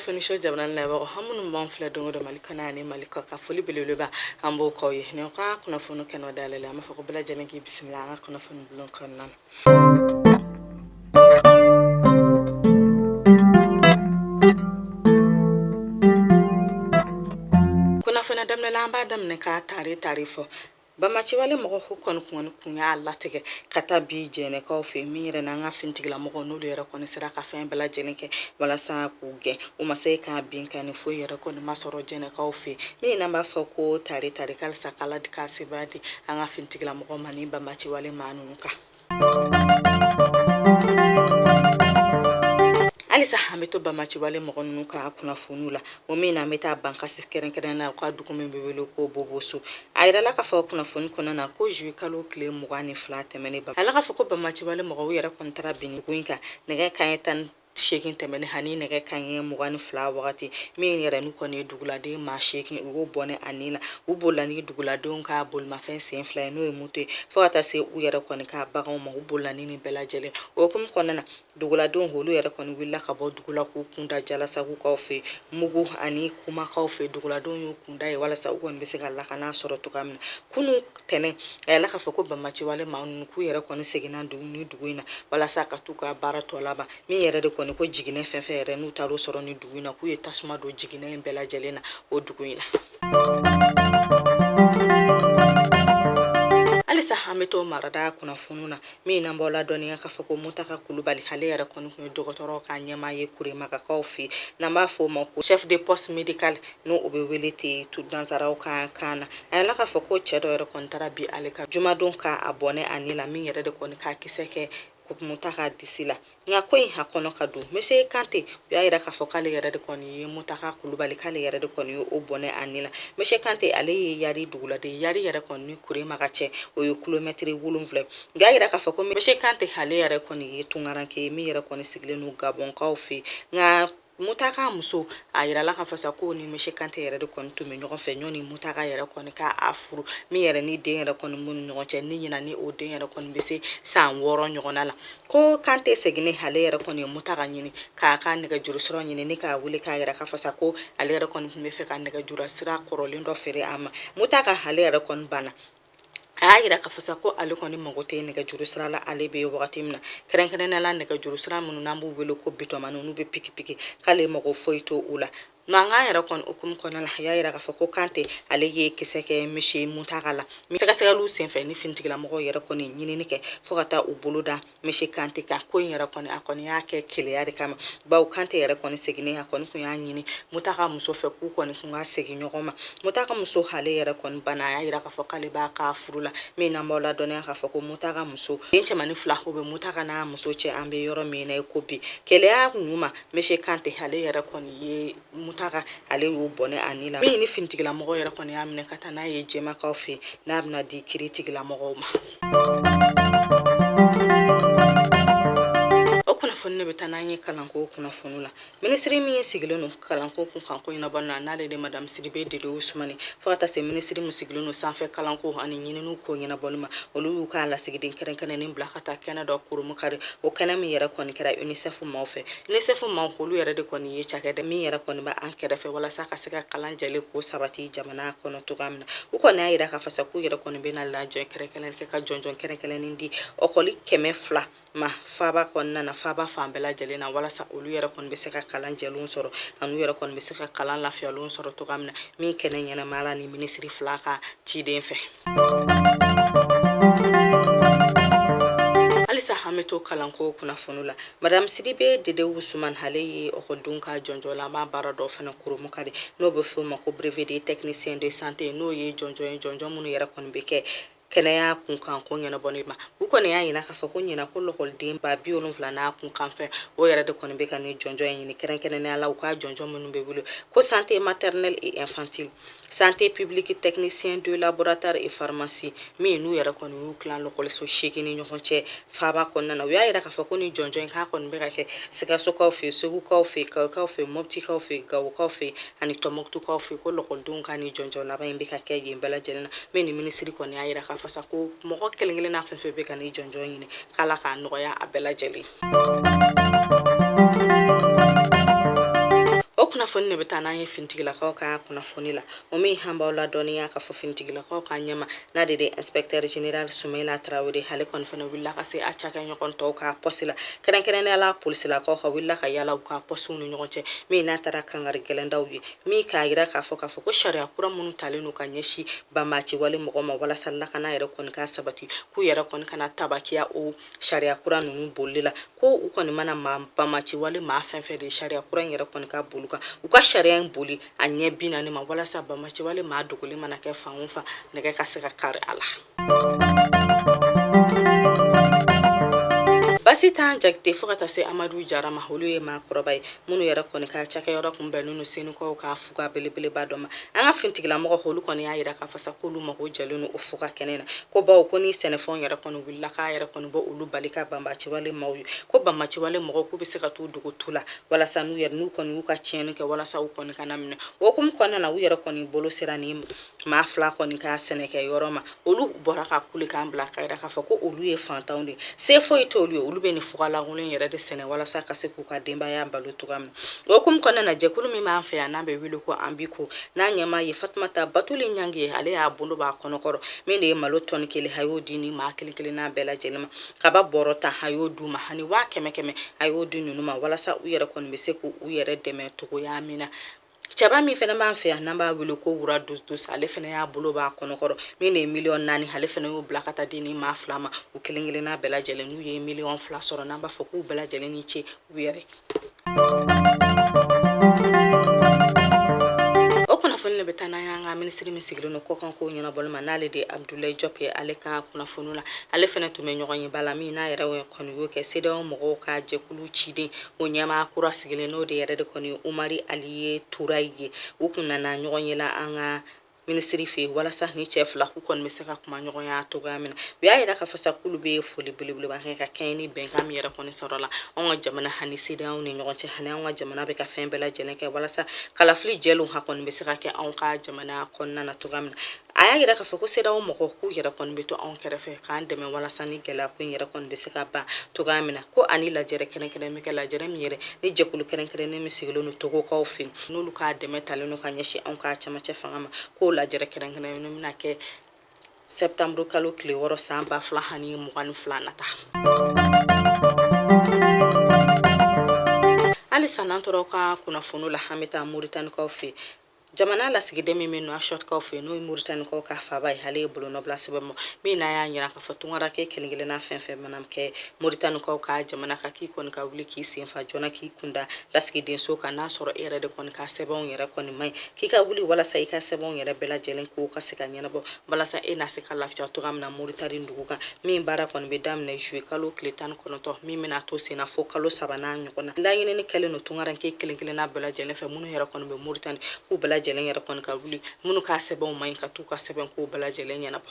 kunnafoni show jamana laba hamun ban fla dongo do malikana ne malika ka foli beleleba ambo ko ye ne ka kunnafoni keno dalala ma fa ko bla jalen ki bismillah kunnafoni bulon kannan kunnafoni damna lamba damne ka tarifo bamachi wale mo ko kon kunya Allah tege kata bi jene ka fe mire na nga fintigla mo no le ra kon sira ka fe bela jene ke wala sa ku ge o ma se ka bin kan fo yere kon masoro jene ka fe mi na ba fa ko tari kal sakala di ka se badi nga fintigla mo mani bamachi wale manu ka alisa hameto bamachi wale mogonu ka akuna funula o mina meta banka sikeren na kwa dukume bebelo ko bobosu ayira la ka fa kuna fun kona na ko jui kalo kle mugani flat mene ba ala ka fa ko bamachi wale mogo yera kontra bini kuinka nega kayetan shekin temene hani nege kanye mugani fla wakati min yere nu kone dugula de ma shekin ugo bone anila ubola ni dugula don ka bol ma fen sen fla no emute fota se u yere kone ka baga ma ubola ni bela jele o kum kone na dugula don holu yere kone willa ka bo dugula ku kunda jala sa ku ka fe mugu ani kuma ka fe dugula don yu kunda e wala sa u kon bese kala kana soro to kamna kunu tene la ka fa ko bamachi wale ma ku yere kone segina du ni duguina wala sa ka tuka barato laba mi yere de kone ko jigine fefere nu taro soro ni duguina ku ye tasma do jigine bela jelena o duguina alisa hameto marada kuna fununa mi na mbola doni ka fako mutaka kulubali hale yara konu ko dogotoro ka nyama ye kure maka kofi na mafo mako chef de poste medical no obewelete tu danzara ka kana ala ka fako chedo yara kontara bi aleka jumadon ka abone anila mi yara de konu ka kiseke mutaka disila nga koin hakono kadu mese kante yaira ka fokale yara de koni mutaka kulubali kale yara de koni o bone anila mese kante ale yari dugula de yari yara koni kure magache o yo kilometre wulumvle yaira ka foko mese kante hale yara koni tungaranke mi yara koni sigle no gabon ka ofi nga mutaka muso ayira la ka fasa ko ni mese kante yere de kon to me nyogon fe nyoni mutaka yere kon ka afuru mi yere ni de yere kon mun nyogon che ni nyina ni o de yere kon bese san woro nyogon ala ko kante segine hale yere kon mutaka nyini ka ne ga juru soro nyini ni ka wule ka yere ka fasa ko ale yere kon me fe ka ne ga jura sira korolindo fere ama mutaka hale yere kon bana ayira ka fasa ko ale koni magote ne ga juru sira la ale be wakati mina kerenkene la ne ga juru sira munu nambu welo ko bito manu nu be piki kale mago foito ula nanga yara kon ukum kona la yara ka fako kante ale ye kiseke mishi mutakala mi sega lu senfe ni fintigla mo yara kon nyini nike fokata ubuluda mishi kante ka ko yara kon akoni yake kile yari kama baw kante yara kon segine akon ku ya nyini mutaka muso fe ku kon ku nga segi nyogoma mutaka muso hale yara kon bana yara ka fokale ba ka furula mi na mola done ka fako mutaka muso yenche mani fla hobe mutaka na muso che ambe yoro mi na ekobi kele ya nyuma mishi kante hale yara kon ye mutaka ale yo bone anila mi ni fintigla mo yera kon yamne kata na ye jema kafi na abna di kritigla mo ma okuna fonne betana yi kalanko kuna fonula ministry mi sigilo no kalanko kun kanko ina banna na de madame Sidibe de Ousmane fata se ministry mu sigilo no sanfe kalanko ani nyini no ko nyina bolma olu ka la sigidin keren ni blakata kena do kuru mu kare o kana mi yera kon kera UNICEF ma fe UNICEF ma ko lu yera de kon yi chake de mi yera kon ba ankere fe wala saka saka kalan jale ko sabati jamana kono to gamna u ko na yera ka fasa ku yera kon be na la je keren ke ka jonjon keren ndi o koli keme fla ma faba konna na faba fambela jelena wala sa olu yera kon be se ka kalan jelun soro anu yera kon be se ka kalan la fialun soro to gamna mi kenen yana mala ni ministry flaka ci den fe alisa hameto kalanko kuna fonula madame Sidibe de Ousmane hale o kodunka jonjola ma barado fena kurumu kade no be fuma ko brevet de technicien de santé no ye jonjo munu yera kon be ke kenaya kun kan ko nyana bonima u ko ne ya yina ka fa ko nyina ko lokol de ba bi onu fla na kun kan fe o yara de ko ne be kan jonjo yin keren ne ala ko jonjo munu be bulu ko santé maternelle et infantile santé publique technicien de laboratoire et pharmacie mi nu yara ko nu clan lokol so shekini nyo honche fa ba ko na ya yira ka fa ko ni jonjo ka ko be ka ke sika so ka fe so ka fe ka fe mopti ka fe ka fe ani tomoktu ka fe ko lokol dun kan ni jonjo la ba imbe ka ke yimbala jelena mi ni ministry ko ne ya yira ka fasa ko moko kelengele na fenfe be kan jonjo nyine kala ka noya abela jeli okuna kunnafoni ne bɛ taa n'an ye finitigilakaw ka kunnafoni la o min han b'aw ladɔniya k'a fɔ finitigilakaw ka ɲɛma n'a de inspecteur général Sumaila Traoré ale kɔni fana wulila ka se a cakɛɲɔgɔn tɔw ka pɔsi la kɛrɛnkɛrɛnnenya la polisilakaw ka wulila ka yala u ka pɔsiw ni ɲɔgɔn cɛ min n'a taara kangari gɛlɛndaw ye min k'a yira k'a fɔ ko sariya kura minnu talen n'u ka ɲɛsi banbaci wale mɔgɔ ma walasa lakana yɛrɛ kɔni ka sabati k'u yɛrɛ kɔni kana tabakiya o sariya kura ninnu bolili la ko u kɔni mana banbaci wale maa fɛn fɛn de sariya kura in yɛrɛ kɔni ka boli kan u ka sariya in boli a ɲɛ 40 ma walasa banbaci wale maa dogolen mana kɛ fan o fan nɛgɛ ka se ka kari a la. Basi t'an jakite fo ka taa se Amadu Jara ma olu ye maakɔrɔba ye minnu yɛrɛ kɔni ka cakɛyɔrɔ kun bɛnnen no Senikaw ka fuga belebeleba dɔ ma an ka finitigilamɔgɔ olu kɔni y'a yira k'a fɔ sa k'olu mago jɛlen no o fuga kɛnɛ na ko bawo ko ni sɛnɛfɛnw yɛrɛ kɔni wulila k'a yɛrɛ kɔni bɔ olu bali ka banbaci wale maaw ye ko banbaci wale mɔgɔw k'u bɛ se ka t'u dogo tu la walasa n'u kɔni y'u ka tiɲɛni kɛ walasa u kɔni kana minɛ o hukumu kɔnɔna na u yɛrɛ kɔni bolo sera ni maa fila kɔni ka sɛnɛkɛyɔrɔ ma olu bɔra ka kule k'an bila ka yira k'a fɔ ko olu ye fantanw de se foyi t'olu ye olu bɛ ni fugalankolon yɛrɛ de sɛnɛ walasa ka se k'u ka denbaya balo cogoya min na o hukumu kɔnɔna na jɛkulu min b'an fɛ yan n'a bɛ wele ko Anbiko n'a ɲɛmaa ye Fatumata Batuli Ɲangi ale y'a bolo b'a kɔnɔkɔrɔ min de ye malo tɔni 1 a y'o di ni maa kelen kelenna bɛɛ lajɛlen ma kaba bɔrɔ 10 a y'o d'u ma ani 100,000 a y'o di ninnu ma walasa u yɛrɛ kɔni bɛ se k'u yɛrɛ dɛmɛ cogoya min na cɛba min fana b'an fɛ yan n'an b'a wele ko Wura Dus ale fana y'a bolo b'a kɔnɔkɔrɔ min de ye 4,000,000 ale fana y'o bila ka taa di ni maa 2 ma u kelen kelenna bɛɛ lajɛlen n'u ye 2,000,000 sɔrɔ n'an b'a fɔ k'u bɛɛ lajɛlen ni ce u yɛrɛ o kunnafoni ne bɛ taa n'an y'an ka minisiri min sigilen no kɔkan ko ɲɛnabɔli ma n'ale de Abdoulaye Diop ye ale ka kunnafoni la ale fana tun bɛ ɲɔgɔn ye bala min n'a yɛrɛ kɔni y'o kɛ CEDEAO mɔgɔw ka jɛkulu ciden o ɲɛmaa kura sigilen n'o de yɛrɛ de kɔni ye Umari Aliye Turayi ye u kun nana ɲɔgɔn ye la an ka minisiri fɛ walasa ni cɛ fila k'u kɔni bɛ se ka kuma ɲɔgɔnya cogoya min na u y'a yira k'a fɔ sa k'olu bɛ foli belebeleba kɛ ka kɛɲɛ ni bɛnkan min yɛrɛ kɔni sɔrɔ la anw ka jamana hani CEDEAO ni ɲɔgɔn cɛ hani anw ka jamana bɛ ka fɛn bɛɛ lajɛlen kɛ walasa kalafili jɛlenw ha kɔni bɛ se ka kɛ anw ka jamana kɔnɔna na cogoya min na a y'a yira k'a fɔ ko CEDEAO mɔgɔw k'u yɛrɛ kɔni bɛ to anw kɛrɛfɛ k'an dɛmɛ walasa ni gɛlɛya ko in yɛrɛ kɔni bɛ se ka ban cogoya min na ko ani lajɛrɛ kɛrɛnkɛrɛn bɛ kɛ lajɛrɛ min yɛrɛ ni jɛkulu kɛrɛnkɛrɛnnen min sigilen no Togokaw fɛ n'olu ka dɛmɛ talen no ka ɲɛsin anw ka cɛmancɛ fanga ma k'o lajɛrɛ kɛrɛnkɛrɛnnen bɛna kɛ Septembre kalo tile 6 san 2022 nata halisa n'an tora ka kunnafoni la an bɛ taa Moritanikaw fɛ jamana lasigiden min bɛ Nouakchott-kaw fɛ n'o ye Moritanikaw ka faaba ye ale ye bolonɔbila sɛbɛn ma min n'a y'a yira k'a fɔ tungarakɛ kelen-kelenna fɛn fɛn mana kɛ Moritanikaw ka jamana ka k'i kɔni ka wuli k'i senfa joona k'i kunda lasigidenso kan n'a sɔrɔ e yɛrɛ de kɔni ka sɛbɛnw yɛrɛ kɔni man ɲi k'i ka wuli walasa i ka sɛbɛnw yɛrɛ bɛɛ lajɛlen k'o ka se ka ɲɛnabɔ walasa e na se ka lafiya cogoya min na Moritani dugu kan min baara kɔni bɛ daminɛ juillet kalo tile 19 min bɛna to sen na fo kalo 3 n'a ɲɔgɔn na laɲinini kɛlen no tungaranke kelen-kelenna bɛɛ lajɛlen fɛ minnu yɛrɛ kɔni bɛ Moritani k'u bɛɛ lajɛlen yɛrɛ kɔni ka wuli minnu ka sɛbɛnw man ɲi ka t'u ka sɛbɛn k'u bɛɛ lajɛlen ɲɛnabɔ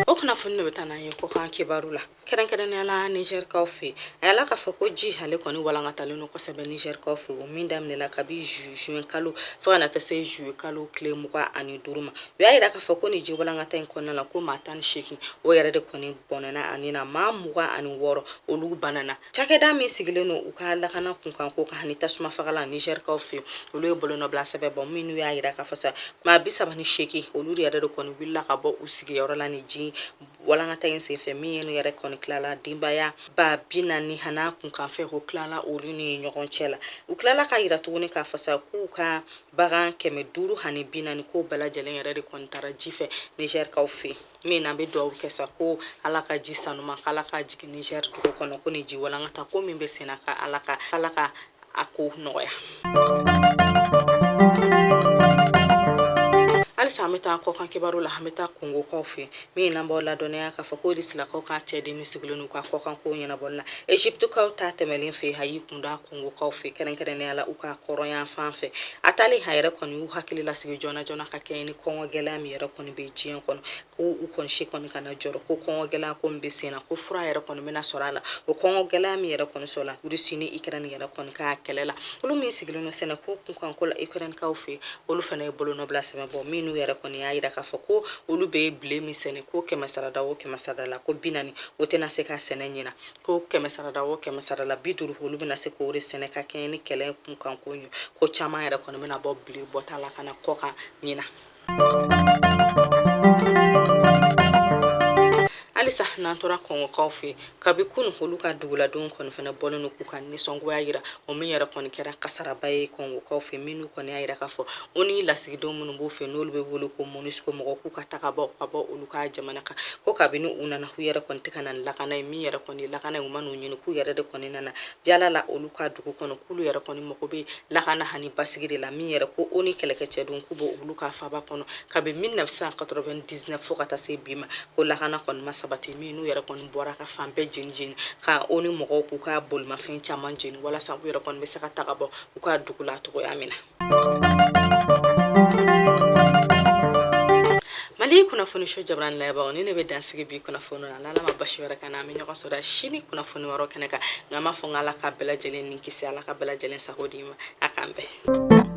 o kunnafoni ne bɛ taa n'an ye kɔkan kibaru la kɛrɛnkɛrɛnnenya la Nigerkaw fɛ a yala k'a fɔ ko ji ale kɔni walankatalen no kosɛbɛ Nigerkaw fɛ o min daminɛla kabi juin kalo fo ka na taa se juillet kalo tile 25 ma u y'a yira k'a fɔ ko ni ji walankata in kɔnɔna la ko maa 18 o yɛrɛ de kɔni bɔnɛna ani na maa 26 olu banana cakɛda min sigilen no u ka lakana kunkan ko ka hani tasuma fagala Nigerkaw fɛ olu ye bolonɔbila sɛbɛn bɔ minnu y'a yira k'a fɔ sa maa 38 olu yɛrɛ de kɔni wulila ka bɔ u sigiyɔrɔ la ni ji walankata in senfɛ min ye yɛrɛ kɔni tilala denbaya ba 40 hana kunkan fɛ ko tilala olu ni ɲɔgɔn cɛ la u tilala ka yira tuguni k'a fɔ sa k'u ka bagan 500 hani 40 ko bɛɛ lajɛlen yɛrɛ de kɔni taara ji fɛ Nigerkaw fɛ min na bɛ dugawu kɛ sa ko ala ka ji sanuma k'ala ka jigin Niger dugu kɔnɔ ko ni ji walankata ko min bɛ sen na ka ala ka a ko nɔgɔya halisa an bɛ taa kɔkan kibaru la an bɛ taa Kongokaw fɛ min n'an b'aw ladɔnniya k'a fɔ ko Risilakaw ka cɛden min sigilen n'u ka kɔkan ko ɲɛnabɔli la Egyptekaw ta tɛmɛlen fɛ a y'i kunda Kongokaw fɛ kɛrɛnkɛrɛnnenya la u ka kɔrɔnyan fan fɛ a taalen a yɛrɛ kɔni y'u hakili lasigi joona joona ka kɛɲɛ ni kɔngɔ gɛlɛya min yɛrɛ kɔni bɛ diɲɛ kɔnɔ ko u kɔni si kɔni kana jɔrɔ ko kɔngɔ gɛlɛya ko min bɛ sen na ko fura yɛrɛ kɔni bɛna sɔrɔ a la o kɔngɔ gɛlɛya min yɛrɛ kɔni sɔrɔ la Rusi ni Ukraine yɛrɛ kɔni ka kɛlɛ la olu min sigilen no sɛnɛ ko kunkan ko la Ukrainekaw fɛ olu fana ye bolonɔbila sɛbɛn bɔ minnu yɛrɛ kɔni y'a yira k'a fɔ ko olu bɛ bile min sɛnɛ ko 100 o 100 la ko 40 o tɛna se ka sɛnɛ ɲina ko 100 o 100 la 50 olu bɛna se k'o de sɛnɛ ka kɛɲɛ ni kɛlɛ kunkan ko ɲɛ ko caman yɛrɛ kɔni bɛna bɔ bile bɔta la ka na kɔ kan ɲina. Alisa n'an tora kɔngɔkaw fɛ kabi kunu olu ka duguladenw kɔni fana bɔlen no k'u ka nisɔngoya yira o min yɛrɛ kɔni kɛra kasaraba ye kɔngɔkaw fɛ minnu kɔni y'a yira k'a fɔ o ni lasigidenw minnu b'u fɛ n'olu bɛ wele ko MONUSCO mɔgɔ k'u ka taga bɔ olu ka jamana kan ko kabini u nana u yɛrɛ kɔni tɛ ka na ni lakana ye min yɛrɛ kɔni lakana ye u ma n'u ɲini k'u yɛrɛ de kɔni nana yala la olu ka dugu kɔnɔ k'olu yɛrɛ kɔni mago bɛ lakana hani basigi de la min yɛrɛ ko o ni kɛlɛkɛcɛ don k'u bɔ olu ka faba kɔnɔ kabi 1999 fo ka taa se bi ma ko lakana kɔni ma sabati min n'u yɛrɛ kɔni bɔra ka fan bɛɛ jeni ka o ni mɔgɔw k'u ka bolimafɛn caman jeni walasa u yɛrɛ kɔni bɛ se ka taga bɔ u ka dugu la cogoya min na. Mali kunnafoni show jabran layɛbagaw ni ne bɛ dansigi bi kunnafoni na n'Ala ma basi wɛrɛ ka na an bɛ ɲɔgɔn sɔrɔ sini kunnafoni wɛrɛw kɛnɛ kan nka n b'a fɔ n ko Ala ka bɛɛ lajɛlen ni kisi Ala ka bɛɛ lajɛlen sago d'i ma a k'an bɛn.